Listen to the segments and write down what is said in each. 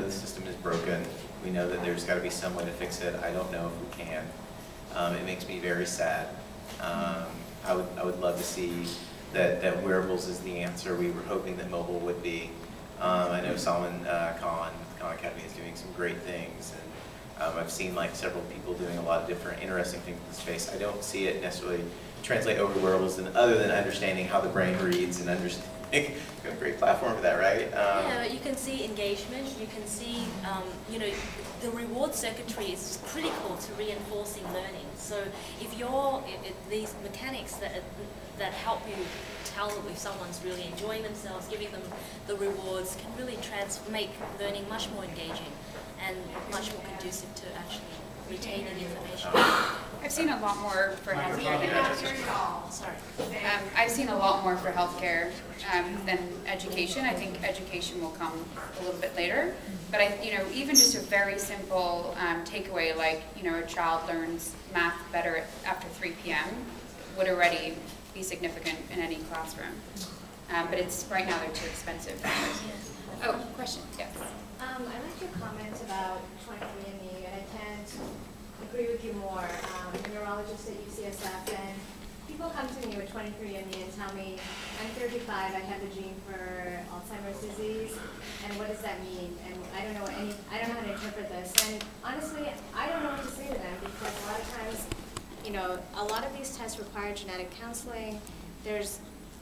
the system is broken. We know that there's got to be some way to fix it. I don't know if we can. It makes me very sad. I would love to see that wearables is the answer. We were hoping that mobile would be. I know Solomon Khan Academy is doing some great things, and I've seen like several people doing a lot of different interesting things in the space. I don't see it necessarily translate over to wearables other than understanding how the brain reads and understanding. A great platform for that, right? Yeah, you can see engagement. You can see, you know, the reward circuitry is critical to reinforcing learning. So if these mechanics that help you tell if someone's really enjoying themselves, giving them the rewards, can really make learning much more engaging and much more conducive to actually retaining information. I've seen a lot more for healthcare than Sorry. I've seen a lot more for healthcare than education. I think education will come a little bit later. But even just a very simple takeaway, like a child learns math better after 3 p.m. would already be significant in any classroom. But right now they're too expensive. Oh, question? Yes. I liked your comments about 23andMe, and I can't agree with you more. I'm a neurologist at UCSF, and people come to me with 23andMe and tell me, I'm 35, I have the gene for Alzheimer's disease, and what does that mean? And I don't know how to interpret this. And honestly, I don't know what to say to them, because a lot of times, a lot of these tests require genetic counseling.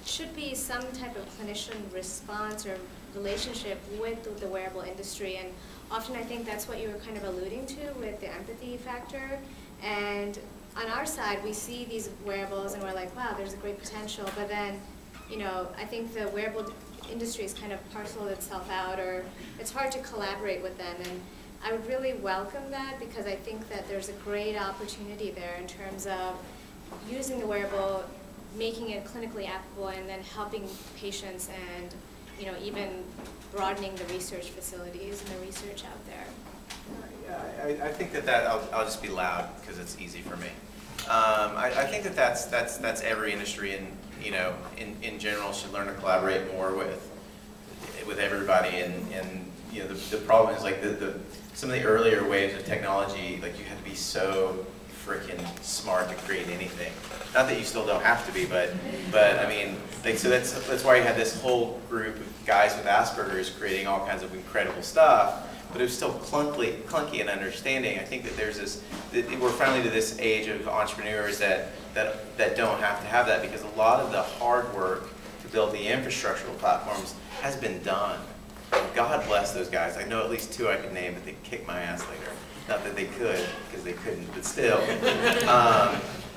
Should be some type of clinician response or relationship with the wearable industry, and often I think that's what you were kind of alluding to with the empathy factor. And on our side, we see these wearables and we're like, wow, there's a great potential, but then, I think the wearable industry is kind of parceled itself out, or it's hard to collaborate with them, and I would really welcome that, because I think that there's a great opportunity there in terms of using the wearable, making it clinically applicable, and then helping patients, and even broadening the research facilities and the research out there. Yeah, I think that I'll just be loud because it's easy for me. I think that's every industry, and in general should learn to collaborate more with everybody. And the problem is like some of the earlier waves of technology, like you had to be so freaking smart to create anything. Not that you still don't have to be, but I mean, so that's why you had this whole group of guys with Asperger's creating all kinds of incredible stuff, but it was still clunky in understanding. I think that we're finally to this age of entrepreneurs that don't have to have that, because a lot of the hard work to build the infrastructural platforms has been done. God bless those guys. I know at least 2 I could name, but they kick my ass later. Not that they could, because they couldn't, but still,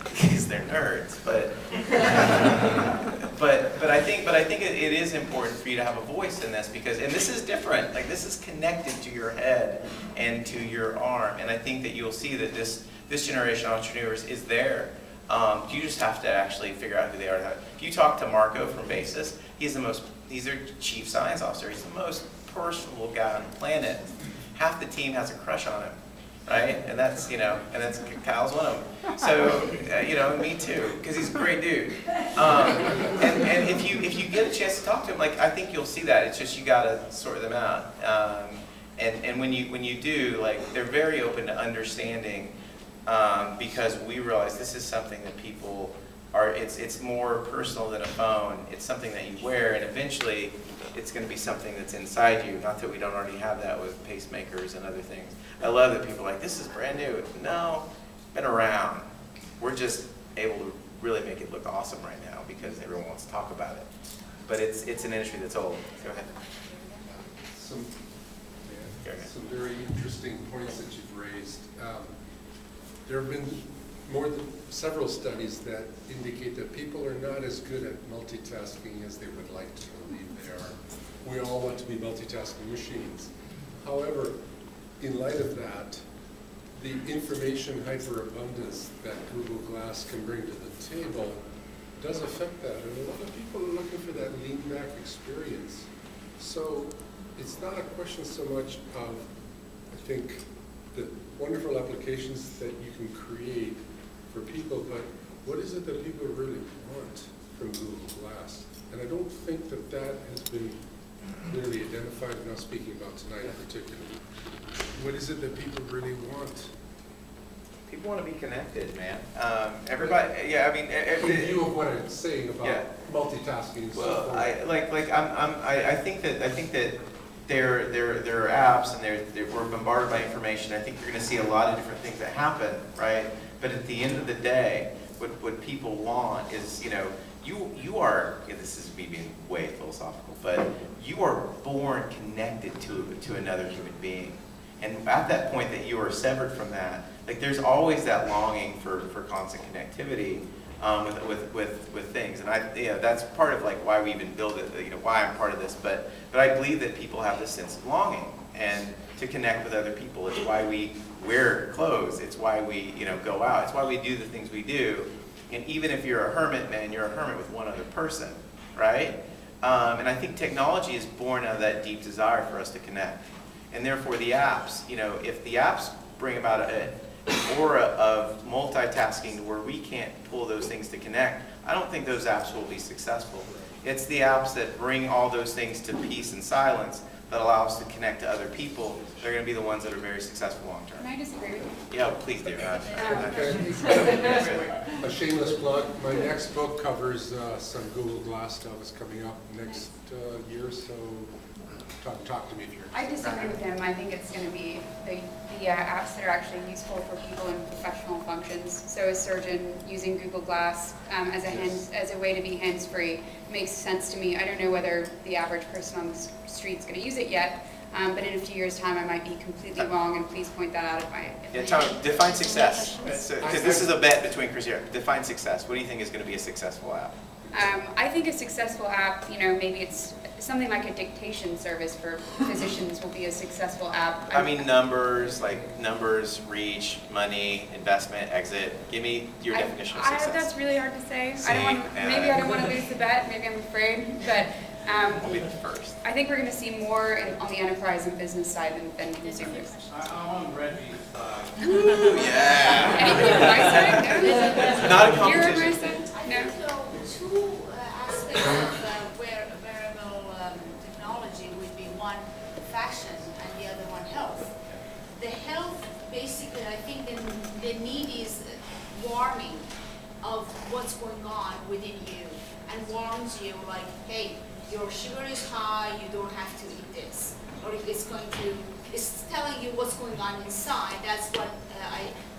because they're nerds. But I think it is important for you to have a voice in this, and this is different. Like, this is connected to your head and to your arm, and I think that you'll see that this generation of entrepreneurs is there. You just have to actually figure out who they are. If you talk to Marco from Basis, he's their chief science officer. He's the most personable guy on the planet. Half the team has a crush on him. Right, and that's Kyle's one of them. So me too, because he's a great dude. And if you get a chance to talk to him, like, I think you'll see that. It's just you gotta sort them out. And when you do, like, they're very open to understanding, because we realize this is something that people are. It's more personal than a phone. It's something that you wear, and eventually it's going to be something that's inside you. Not that we don't already have that with pacemakers and other things. I love that people are like, this is brand new. No, it's been around. We're just able to really make it look awesome right now because everyone wants to talk about it. But it's an industry that's old. Go ahead. Some very interesting points that you've raised. There have been several studies that indicate that people are not as good at multitasking as they would like to believe they are. We all want to be multitasking machines. However, in light of that, the information hyperabundance that Google Glass can bring to the table does affect that. And a lot of people are looking for that lean back experience. So it's not a question so much of, I think, the wonderful applications that you can create for people, but what is it that people really want from Google Glass? And I don't think that has been clearly identified, I'm not speaking about tonight in particular. What is it that people really want? People want to be connected, man. Everybody, yeah, I mean, In view of what I'm saying about yeah. multitasking and so Well, forth. I think that there are apps and we're bombarded by information. I think you're going to see a lot of different things that happen, right? But at the end of the day, what people want is, you know, you are, this is me being way philosophical, but you are born connected to another human being. And at that point that you are severed from that, like there's always that longing for constant connectivity with things. And that's part of like why we even build it, you know, why I'm part of this. But I believe that people have this sense of longing and to connect with other people. It's why we wear clothes. It's why we, you know, go out. It's why we do the things we do. And even if you're a hermit, man, you're a hermit with one other person, right? And I think technology is born out of that deep desire for us to connect. And therefore the apps, you know, if the apps bring about an aura of multitasking where we can't pull those things to connect, I don't think those apps will be successful. It's the apps that bring all those things to peace and silence that allow us to connect to other people. They're going to be the ones that are very successful long term. Can I disagree with you? Yeah, please do. A shameless plug, my next book covers some Google Glass stuff that's coming up next year, so talk to me if you're I interested. disagree with him. I think it's going to be the apps that are actually useful for people in professional functions. So a surgeon using Google Glass as a way to be hands-free makes sense to me. I don't know whether the average person on the street is going to use it yet, but in a few years' time I might be completely wrong, and please point that out if I... Yeah, Tom, define success. Because this is a bet between Chris here. Define success. What do you think is going to be a successful app? I think a successful app, you know, maybe it's something like a dictation service for physicians will be a successful app. I mean numbers, reach, money, investment, exit. Give me your definition of success. That's really hard to say. See, Maybe I don't want to lose the bet. Maybe I'm afraid, but We'll be the first. I think we're going to see more on the enterprise and business side than consumers. I'm on Redg's side. Ooh, yeah. Anything on my side? No? Not a You're on my competition. side? I No? think two aspects of wearable technology would be one fashion and the other one health. The health, basically, I think the need is warming of what's going on within you and warns you like, hey, your sugar is high, you don't have to eat this. Or if it's telling you what's going on inside. That's what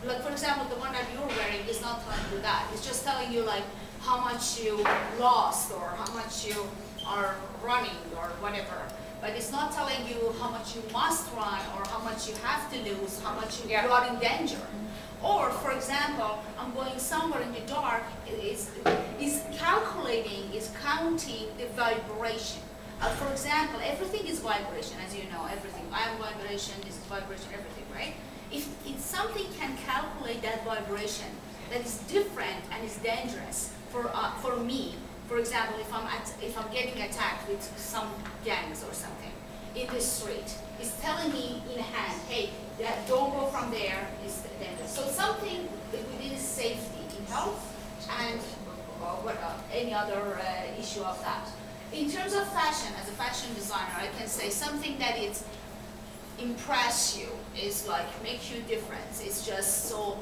like for example, the one that you're wearing is not telling you that. It's just telling you like how much you lost or how much you are running or whatever. But it's not telling you how much you must run or how much you have to lose, how much you are in danger. Or, for example, I'm going somewhere in the dark, is calculating, is counting the vibration. For example, everything is vibration, as you know, everything. I am vibration, this is vibration, everything, right? If something can calculate that vibration that is different and is dangerous for me, for example, if I'm getting attacked with some gangs or something in the street, it's telling me in hand, hey, don't go from there, it's dangerous. So something within safety in health and any other issue of that. In terms of fashion, as a fashion designer, I can say something that it's impress you, is like make you different. It's just so,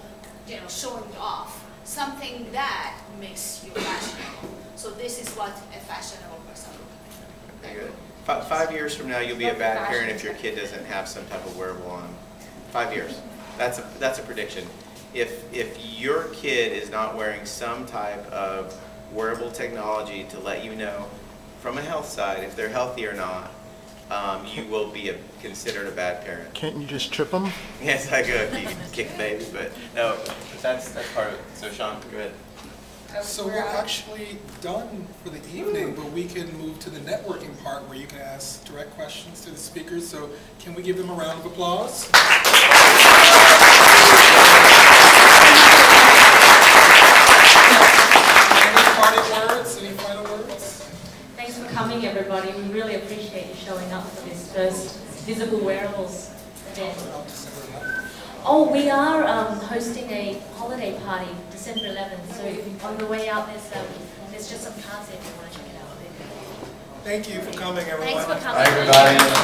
showing off. Something that makes you fashionable. So this is what a fashionable person looks like. Very good. 5 years from now, you'll be a bad parent if your kid doesn't have some type of wearable on them. 5 years. That's a prediction. If your kid is not wearing some type of wearable technology to let you know from a health side if they're healthy or not, you will be considered a bad parent. Can't you just trip them? Yes, I go. You can kick the baby, but no, that's part of it. So Sean, go ahead. So we're actually done for the evening, but we can move to the networking part where you can ask direct questions to the speakers. So can we give them a round of applause? Any parting words? Any final words? Thanks for coming, everybody. We really appreciate you showing up for this first Visible Wearables event. Oh, we are hosting a holiday party December 11th. So on the way out, there's just some cards there if you want to check it out. Thank you for coming, everyone. Thanks for coming. Bye, everybody.